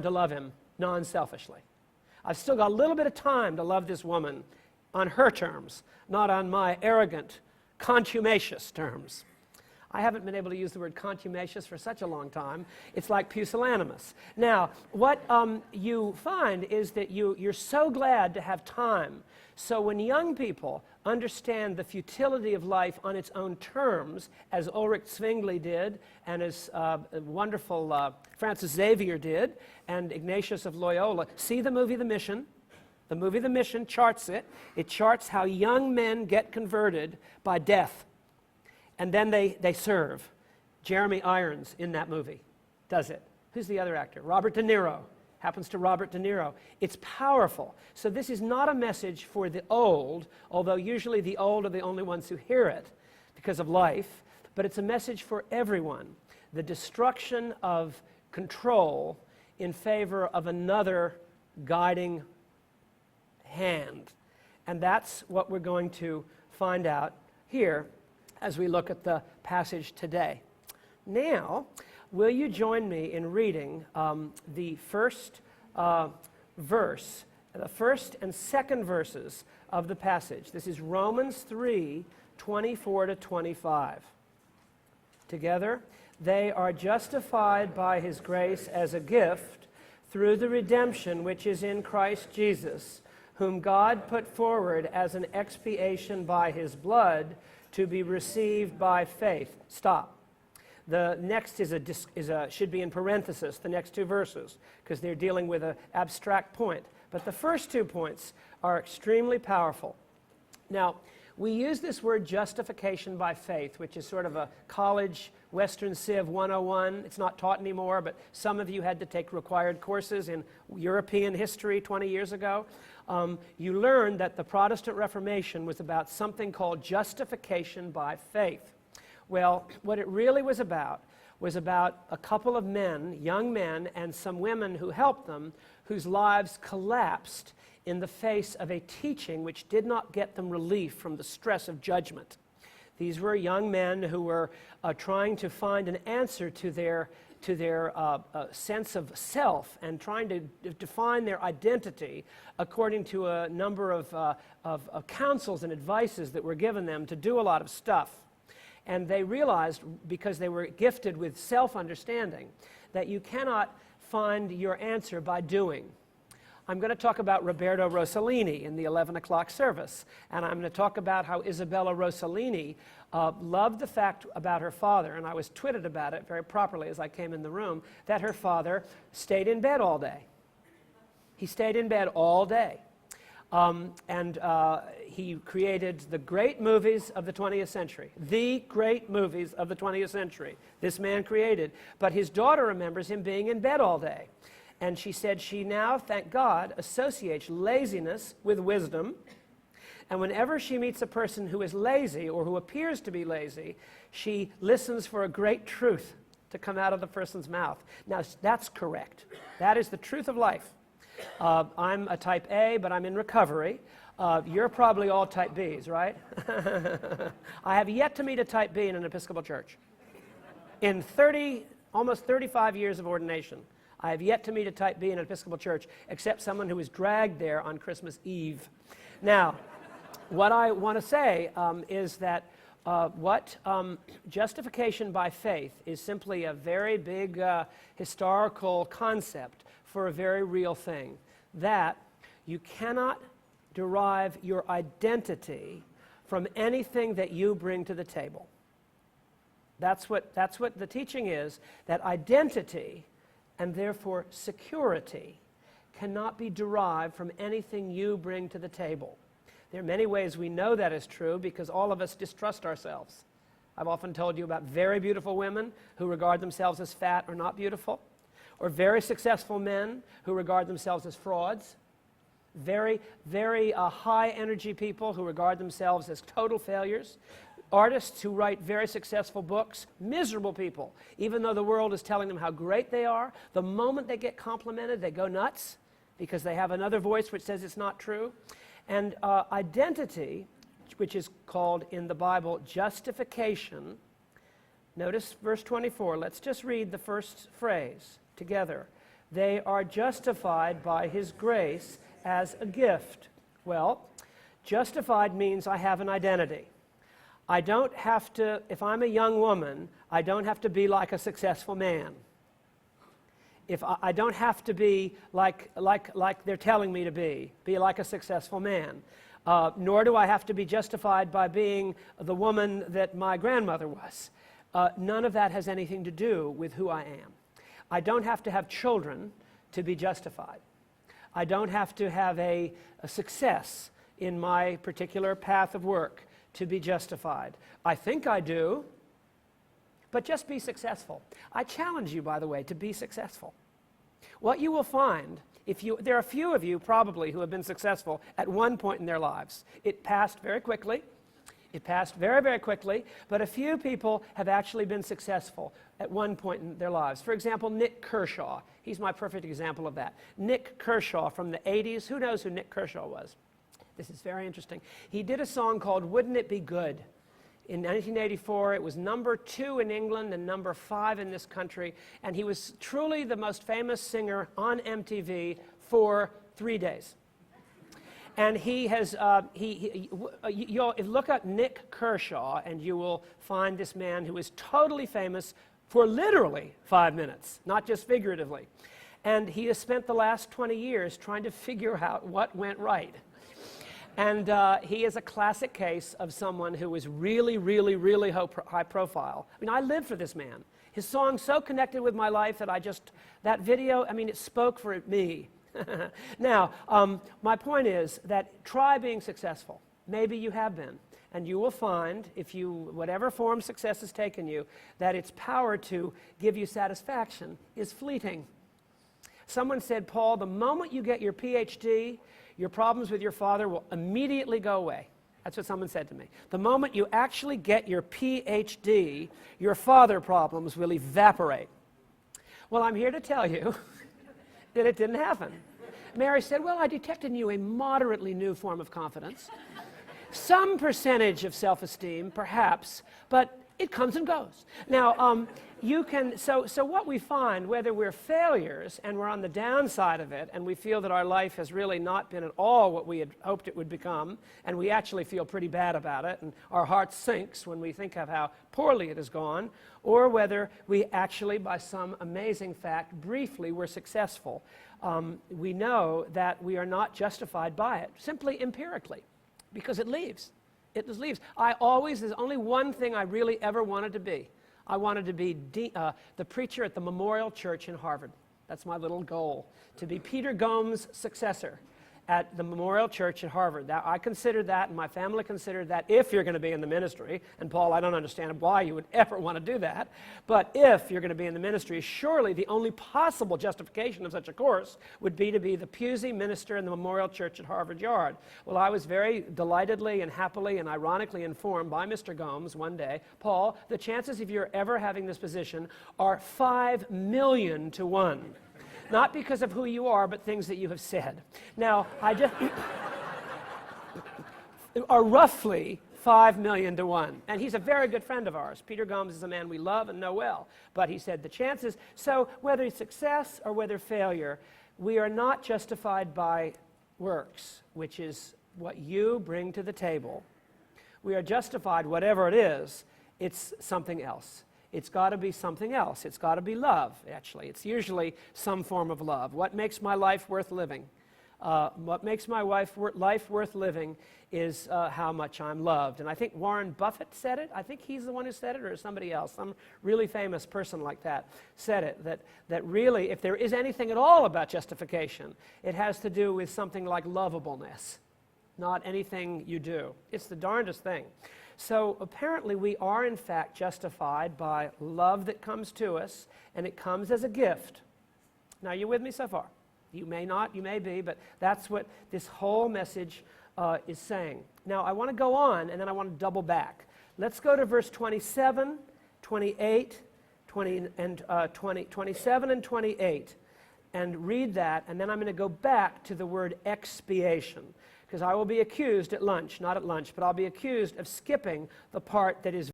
to love him non-selfishly. I've still got a little bit of time to love this woman on her terms, not on my arrogant, contumacious terms. I haven't been able to use the word contumacious for such a long time. It's like pusillanimous. Now, what you find is that you're so glad to have time. So when young people understand the futility of life on its own terms, as Ulrich Zwingli did, and as wonderful Francis Xavier did, and Ignatius of Loyola, see the movie The Mission? The movie The Mission charts it. It charts how young men get converted by death. And then they serve. Jeremy Irons in that movie does it. Who's the other actor? Robert De Niro. Happens to Robert De Niro. It's powerful. So this is not a message for the old, although usually the old are the only ones who hear it because of life, but it's a message for everyone. The destruction of control in favor of another guiding hand. And that's what we're going to find out here as we look at the passage today. Now, will you join me in reading the first verse, the first and second verses of the passage? This is Romans 3, 24 to 25. Together, they are justified by his grace as a gift through the redemption which is in Christ Jesus, whom God put forward as an expiation by his blood, to be received by faith. Stop. The next should be in parenthesis, the next two verses, because they're dealing with an abstract point. But the first 2 points are extremely powerful. Now, we use this word justification by faith, which is sort of a college Western Civ 101. It's not taught anymore, but some of you had to take required courses in European history 20 years ago. You learned that the Protestant Reformation was about something called justification by faith. Well, what it really was about a couple of men, young men, and some women who helped them, whose lives collapsed in the face of a teaching which did not get them relief from the stress of judgment. These were young men who were trying to find an answer to their sense of self and trying to define their identity according to a number of counsels and advices that were given them to do a lot of stuff. And they realized, because they were gifted with self-understanding, that you cannot find your answer by doing. I'm going to talk about Roberto Rossellini in the 11 o'clock service, and I'm going to talk about how Isabella Rossellini loved the fact about her father, and I was twitted about it very properly as I came in the room, that her father stayed in bed all day. He stayed in bed all day. He created the great movies of the 20th century. The great movies of the 20th century. This man created. But his daughter remembers him being in bed all day. And she said she now, thank God, associates laziness with wisdom. And whenever she meets a person who is lazy or who appears to be lazy, she listens for a great truth to come out of the person's mouth. Now, that's correct. That is the truth of life. I'm a type A, but I'm in recovery. You're probably all type Bs, right? I have yet to meet a type B in an Episcopal church. In almost 35 years of ordination, I have yet to meet a type B in an Episcopal church, except someone who was dragged there on Christmas Eve. Now, what I want to say is that justification by faith is simply a very big historical concept for a very real thing, that you cannot derive your identity from anything that you bring to the table. That's what the teaching is, that identity and therefore security cannot be derived from anything you bring to the table. There are many ways we know that is true because all of us distrust ourselves. I've often told you about very beautiful women who regard themselves as fat or not beautiful, or very successful men who regard themselves as frauds, very high energy people who regard themselves as total failures, artists who write very successful books, miserable people, even though the world is telling them how great they are. The moment they get complimented, they go nuts because they have another voice which says it's not true. And identity, which is called in the Bible justification, notice verse 24. Let's just read the first phrase together. They are justified by his grace as a gift. Well, justified means I have an identity. I don't have to, if I'm a young woman, I don't have to be like a successful man. If I don't have to be like they're telling me to be like a successful man. Nor do I have to be justified by being the woman that my grandmother was. None of that has anything to do with who I am. I don't have to have children to be justified. I don't have to have a success in my particular path of work to be justified. I think I do, but just be successful. I challenge you, by the way, to be successful. What you will find, there are a few of you probably who have been successful at one point in their lives. It passed very quickly. It passed very, very quickly, but a few people have actually been successful at one point in their lives. For example, Nick Kershaw. He's my perfect example of that. Nick Kershaw from the 80s. Who knows who Nick Kershaw was? This is very interesting. He did a song called Wouldn't It Be Good? In 1984, it was #2 in England and #5 in this country, and he was truly the most famous singer on MTV for 3 days. And he has, you'll look up Nick Kershaw, and you will find this man who is totally famous for literally 5 minutes, not just figuratively. And he has spent the last 20 years trying to figure out what went right. And he is a classic case of someone who is really, really, really high profile. I mean, I live for this man. His song so connected with my life that that video, I mean, it spoke for me. Now, my point is that try being successful. Maybe you have been. And you will find, whatever form success has taken you, that its power to give you satisfaction is fleeting. Someone said, Paul, the moment you get your PhD, your problems with your father will immediately go away. That's what someone said to me. The moment you actually get your PhD, your father problems will evaporate. Well, I'm here to tell you that it didn't happen. Mary said, well, I detected in you a moderately new form of confidence. Some percentage of self-esteem, perhaps, but it comes and goes. Now, so what we find, whether we're failures and we're on the downside of it, and we feel that our life has really not been at all what we had hoped it would become, and we actually feel pretty bad about it, and our heart sinks when we think of how poorly it has gone, or whether we actually, by some amazing fact, briefly were successful, we know that we are not justified by it, simply empirically, because it leaves. It just leaves. There's only one thing I really ever wanted to be. I wanted to be the preacher at the Memorial Church in Harvard. That's my little goal, to be Peter Gomes' successor at the Memorial Church at Harvard. I considered that, and my family considered that, if you're going to be in the ministry. And Paul, I don't understand why you would ever want to do that. But if you're going to be in the ministry, surely the only possible justification of such a course would be to be the Pusey minister in the Memorial Church at Harvard Yard. Well, I was very delightedly and happily and ironically informed by Mr. Gomes one day, Paul, the chances of your ever having this position are 5 million to 1. Not because of who you are, but things that you have said. Now, are roughly 5 million to 1. And he's a very good friend of ours. Peter Gomes is a man we love and know well. But he said the chances, so whether it's success or whether failure, we are not justified by works, which is what you bring to the table. We are justified, whatever it is, it's something else. It's got to be something else. It's got to be love, actually. It's usually some form of love. What makes my life worth living? What makes my life worth living is how much I'm loved. And I think Warren Buffett said it. I think he's the one who said it, or somebody else. Some really famous person like that said it, that really, if there is anything at all about justification, it has to do with something like lovableness, not anything you do. It's the darndest thing. So apparently we are in fact justified by love that comes to us, and it comes as a gift. Now, you with me so far? You may not, you may be, but that's what this whole message is saying. Now, I want to go on, and then I want to double back. Let's go to verse 27, 28, 27 and 28, and read that, and then I'm going to go back to the word expiation. Because I will be accused at lunch, not at lunch, but I'll be accused of skipping the part that is